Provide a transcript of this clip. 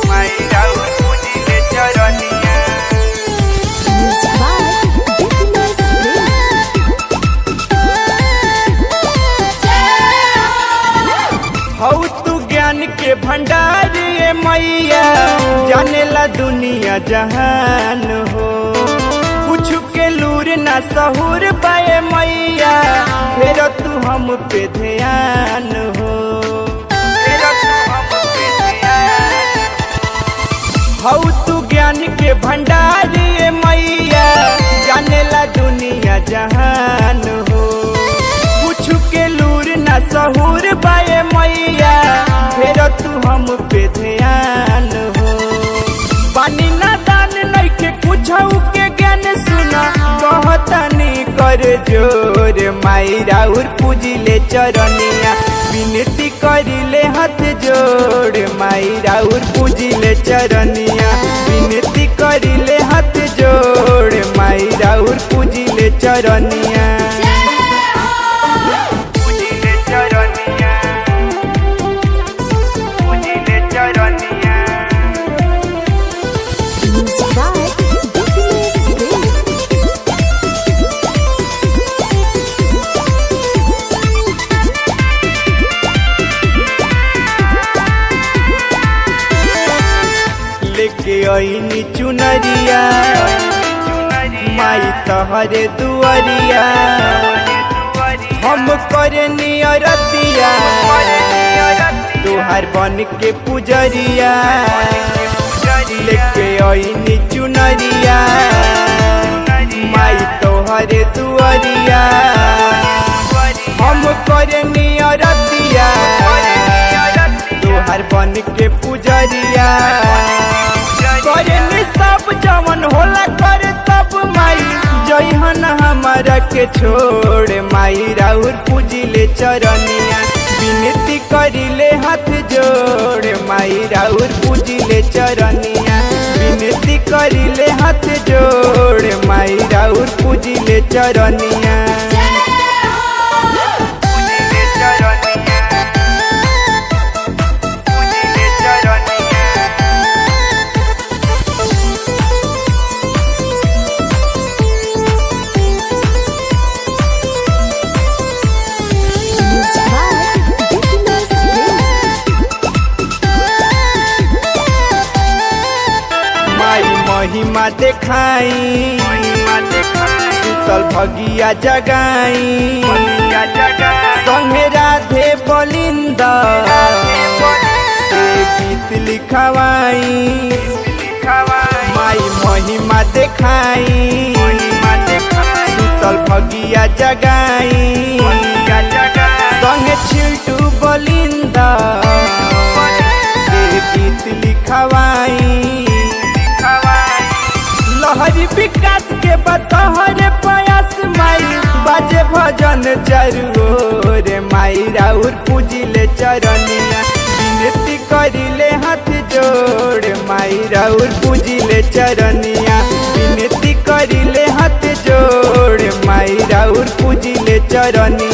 माई राउर पूजिले चरनिया। हौ तू ज्ञान के भंडार ये मैया, जानेला दुनिया जहान हो। कुछ के लूर ना सहूर पाए मैया, फिर तू हम पे ध्यान हो। फिर तू हम पे ध्यान। हौ तू ज्ञान के भंडार ये मैया, जानेला दुनिया जहान हो। कुछ के लूर ना सहूर पाए मैया, फिर तू हम पे ध्यान हो। पानी ना दान नइखे कुछौ के ज्ञान सुना, कहतनी कर जोर माई राउर पूजिले चरनिया। विनती करिले हाथ जोड़ माई राउर पूजिले चरनिया। विनती करिले हाथ जोड़ माई राउर पूजिले चरनिया। पूजिले चरनिया, पूजिले चरनिया। लेके आईनी चुनरिया, माई तहरे दुआरिया। हम करे नियरतिया, तुहार बन के पुजरिया। लेके आईनी चुनरिया, माई तोहरे दुआरिया। हम करे नियरतिया, तुहार बन के पुजरिया। करे सब जवन होला कर तब माई, जइहन हमारा के छोड़ माई राउर पूजिले चरनिया। विनती करिले हाथ जोड़ माई राउर पूजिले चरनिया। विनती करिले हाथ जोड़ माई राउर पूजिले चरनिया। पूजिले चरनिया, पूजिले चरनिया। महिमा देखाई, सुतल भगिया जगाई। संगे राधे बलिंदा गीत लिखवाई। माई महिमा देखाई, सुतल भगिया जगाई। संगे छिल्टू बलिंदा गीत लिखवाई। लहरी विकास के बतहरे प्रयास माई, बाजे भजन चारू ओर माई राउर पूजिले चरनिया। विनती करिले हाथ जोड़ माई राउर पूजिले चरनिया। विनती करिले हाथ जोड़ माई राउर पूजिले चरनिया।